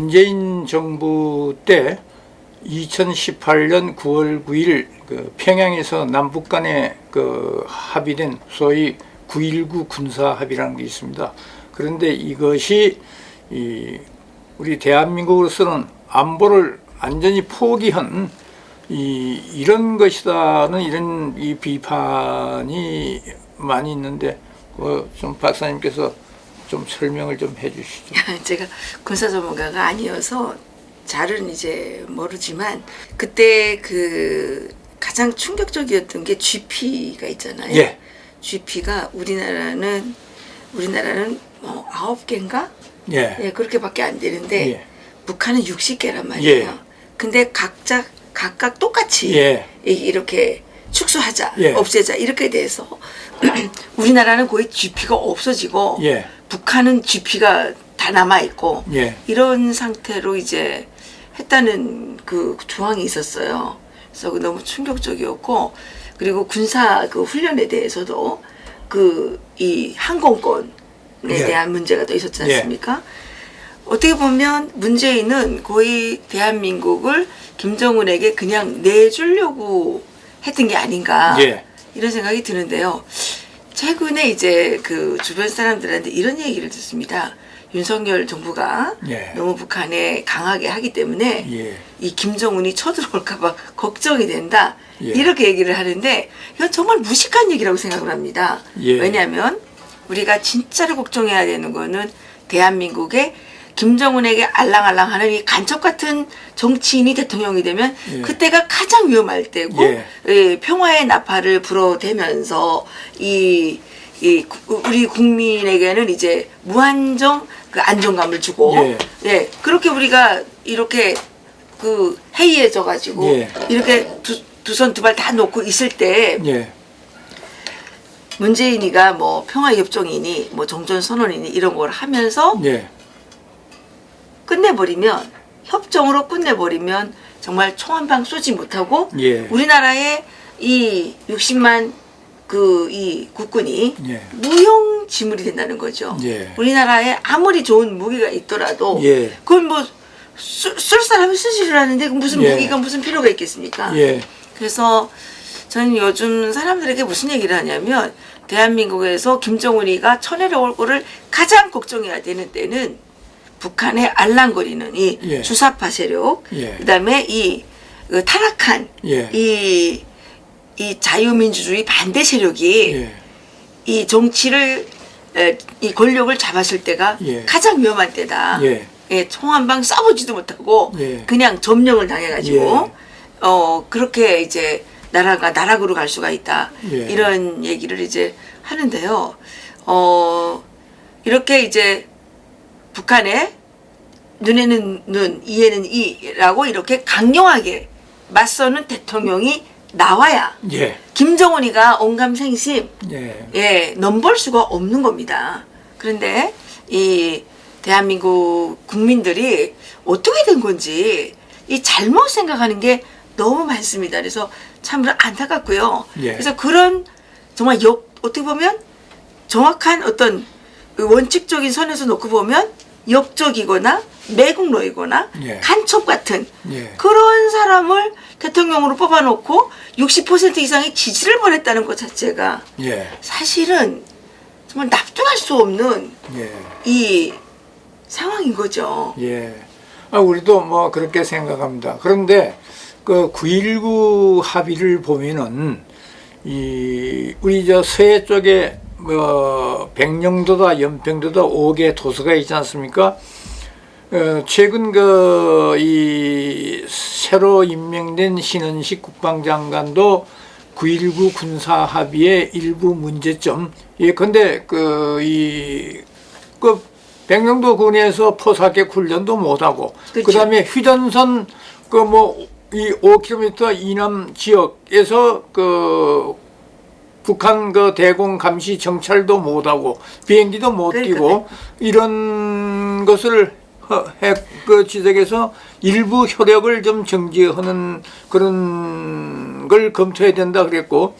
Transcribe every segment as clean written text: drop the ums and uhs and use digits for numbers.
문재인 정부 때 2018년 9월 9일 그 평양에서 남북 간에 그 합의된 소위 9.19 군사 합의라는 게 있습니다. 그런데 이것이 우리 대한민국으로서는 안보를 완전히 포기한 이런 것이다는 이런 이 비판이 많이 있는데 좀 박사님께서 좀 설명을 좀 해주시죠. 제가 군사 전문가가 아니어서 잘은 이제 모르지만 그때 그 가장 충격적이었던 게 GP가 있잖아요. 예. GP가 우리나라는 9개인가? 예. 예, 그렇게밖에 안 되는데 예. 북한은 60개란 말이에요. 예. 근데 각각 똑같이 예. 이렇게 축소하자, 예. 없애자 이렇게 돼서 우리나라는 거의 GP가 없어지고 예. 북한은 GP가 다 남아 있고 예. 이런 상태로 이제 했다는 그 조항이 있었어요. 그래서 너무 충격적이었고, 그리고 군사 그 훈련에 대해서도 그 이 항공권에 예. 대한 문제가 또 있었지 않습니까? 어떻게 보면 문재인은 거의 대한민국을 김정은에게 그냥 내주려고 했던 게 아닌가 예. 이런 생각이 드는데요. 최근에 이제 그 주변 사람들한테 이런 얘기를 듣습니다. 윤석열 정부가 예. 너무 북한에 강하게 하기 때문에 예. 이 김정은이 쳐들어올까봐 걱정이 된다. 예. 이렇게 얘기를 하는데 이건 정말 무식한 얘기라고 생각을 합니다. 예. 왜냐하면 우리가 진짜로 걱정해야 되는 거는 대한민국의 김정은에게 알랑알랑하는 이 간첩 같은 정치인이 대통령이 되면 예. 그때가 가장 위험할 때고 예. 평화의 나팔을 불어대면서 우리 국민에게는 이제 무한정 그 안정감을 주고 예. 그렇게 우리가 이렇게 그 해이해져 가지고 예. 이렇게 두 손 두 발 다 놓고 있을 때 예. 문재인이가 뭐 평화협정이니 뭐 정전선언이니 이런 걸 하면서 예. 끝내버리면, 협정으로 끝내버리면 정말 총 한 방 쏘지 못하고 예. 우리나라의 이 60만 이 국군이 예. 무용지물이 된다는 거죠. 예. 우리나라에 아무리 좋은 무기가 있더라도 예. 그건 뭐 쓸 사람이 쓰지를 않는데 무슨 예. 무기가 무슨 필요가 있겠습니까? 예. 그래서 저는 요즘 사람들에게 무슨 얘기를 하냐면, 대한민국에서 김정은이가 쳐내려올 거를 가장 걱정해야 되는 때는 북한의 알랑거리는 이 예. 주사파 세력, 예. 그다음에 그 타락한 예. 이 자유민주주의 반대 세력이 예. 이 정치를 이 권력을 잡았을 때가 예. 가장 위험한 때다. 예. 총 한 방 쏴보지도 못하고 예. 그냥 점령을 당해가지고 예. 그렇게 이제 나라가 나락으로 갈 수가 있다. 예. 이런 얘기를 이제 하는데요. 이렇게 이제 북한의 눈에는 눈, 이에는 이라고 이렇게 강력하게 맞서는 대통령이 나와야 예. 김정은이가 언감생심 예. 넘볼 수가 없는 겁니다. 그런데 이 대한민국 국민들이 어떻게 된 건지 이 잘못 생각하는 게 너무 많습니다. 그래서 참으로 안타깝고요. 예. 그래서 그런 정말 어떻게 보면 정확한 어떤 원칙적인 선에서 놓고 보면 역적이거나 매국노이거나 예. 간첩 같은 예. 그런 사람을 대통령으로 뽑아놓고 60% 이상의 지지를 보냈다는 것 자체가 예. 사실은 정말 납득할 수 없는 예. 이 상황인 거죠. 예. 우리도 뭐 그렇게 생각합니다. 그런데 그 9.19 합의를 보면은 우리 저 서해 쪽에 뭐 백령도다, 연평도다 5개 도서가 있지 않습니까? 최근 새로 임명된 신은식 국방장관도 9.19 군사 합의의 일부 문제점. 근데 백령도 군에서 포사격 훈련도 못하고, 그 다음에 휴전선 이 5km 이남 지역에서 북한 대공 감시 정찰도 못하고 비행기도 못 뛰고 이런 것을 지적해서 일부 효력을 좀 정지하는 그런 걸 검토해야 된다 그랬고,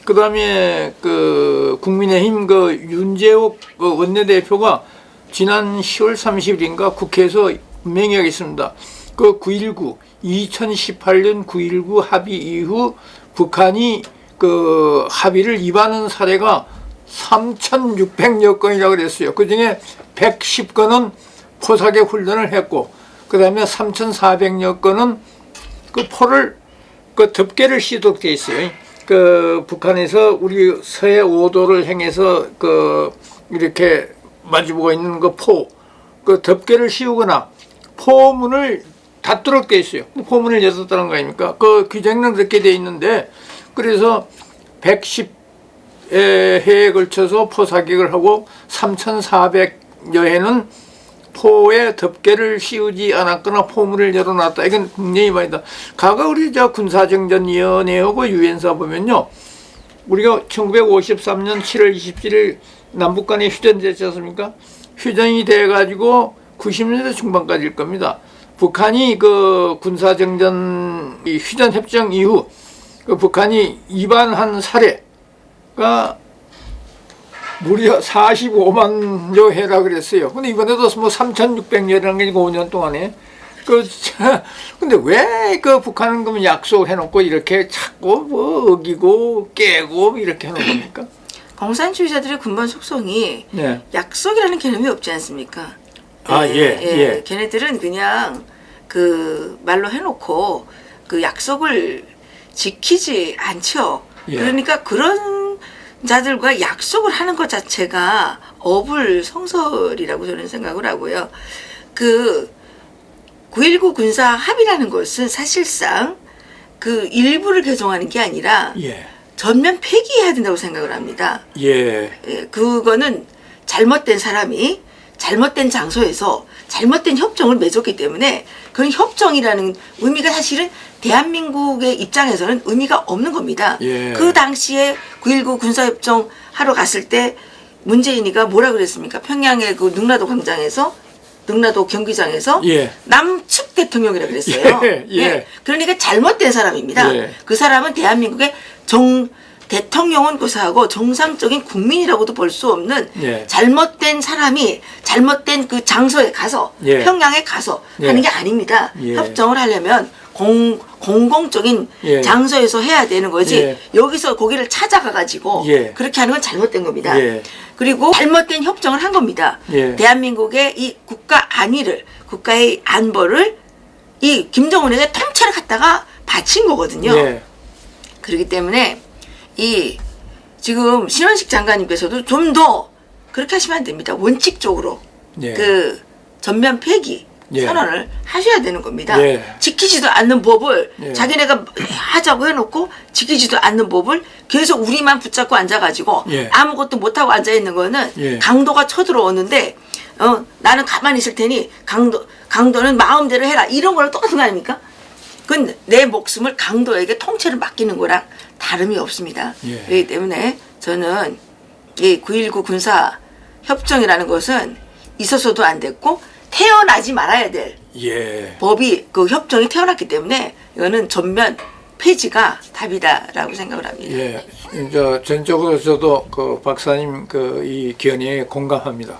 그 다음에 국민의힘 윤재옥 원내대표가 지난 10월 30일인가 국회에서 분명히 하겠습니다. 그 9.19 2018년 9.19 합의 이후 북한이 그 합의를 위반한 사례가 3,600여 건이라고 그랬어요. 그 중에 110건은 포사계 훈련을 했고, 그 다음에 3,400여 건은 그 포를, 그 덮개를 씌도록 돼 있어요. 그 북한에서 우리 서해 5도를 행해서 그 이렇게 마주보고 있는 그 포, 그 덮개를 씌우거나 포문을 닫도록 돼 있어요. 포문을 열었다는 거 아닙니까? 그 규정은 그렇게 돼 있는데, 그래서 110회에 걸쳐서 포 사격을 하고 3,400여 회는 포에 덮개를 씌우지 않았거나 포문을 열어놨다. 이건 굉장히 많이다. 과거 우리 저 군사정전위원회하고 유엔사 보면요, 우리가 1953년 7월 27일 남북 간에 휴전됐지 않습니까? 휴전이 돼가지고 90년대 중반까지일 겁니다. 북한이 그 군사정전 휴전협정 이후 그 북한이 위반한 사례가 무려 45만여 회라 그랬어요. 근데 이번에도 뭐 3,600여라는 게 5년 동안에. 근데 왜 그 북한은 그러면 약속해놓고 이렇게 자꾸 뭐 어기고 깨고 이렇게 해놓은 겁니까? 공산주의자들의 근본 속성이 네. 약속이라는 개념이 없지 않습니까? 예. 걔네들은 그냥 그 말로 해놓고 그 약속을 지키지 않죠. 예. 그러니까 그런 자들과 약속을 하는 것 자체가 어불성설이라고 저는 생각을 하고요. 그 9.19 군사 합의라는 것은 사실상 그 일부를 개정하는 게 아니라 예. 전면 폐기해야 된다고 생각을 합니다. 예. 그거는 잘못된 사람이 잘못된 장소에서 잘못된 협정을 맺었기 때문에 그런 협정이라는 의미가 사실은 대한민국의 입장에서는 의미가 없는 겁니다. 예. 그 당시에 9.19 군사협정 하러 갔을 때 문재인이가 뭐라 그랬습니까? 평양의 그 능라도 광장에서, 능라도 경기장에서 예. 남측 대통령이라 그랬어요. 예. 그러니까 잘못된 사람입니다. 예. 그 사람은 대한민국의 대통령은 고사하고 정상적인 국민이라고도 볼 수 없는 예. 잘못된 사람이 잘못된 그 장소에 가서 예. 평양에 가서 예. 하는 게 아닙니다. 예. 협정을 하려면 공공적인 예. 장소에서 해야 되는 거지 예. 여기서 거기를 찾아가 가지고 예. 그렇게 하는 건 잘못된 겁니다. 예. 그리고 잘못된 협정을 한 겁니다. 예. 대한민국의 이 국가 안위를, 국가의 안보를 이 김정은에게 통째로 갖다가 바친 거거든요. 예. 그렇기 때문에 이 지금 신원식 장관님께서도 좀 더 그렇게 하시면 안 됩니다. 원칙적으로 예. 그 전면 폐기 예. 선언을 하셔야 되는 겁니다. 예. 지키지도 않는 법을 예. 자기네가 하자고 해놓고 지키지도 않는 법을 계속 우리만 붙잡고 앉아가지고 예. 아무것도 못하고 앉아있는 거는 예. 강도가 쳐들어오는데 나는 가만히 있을 테니 강도는 마음대로 해라 이런 거랑 똑같은 거 아닙니까? 그건 내 목숨을 강도에게 통째로 맡기는 거랑 다름이 없습니다. 예. 그렇기 때문에 저는 이 9.19 군사 협정이라는 것은 있어서도 안 됐고 태어나지 말아야 될 예. 법이 그 협정이 태어났기 때문에 이거는 전면 폐지가 답이다라고 생각을 합니다. 예. 이제 전적으로 저도 그 박사님 그 이 견해에 공감합니다.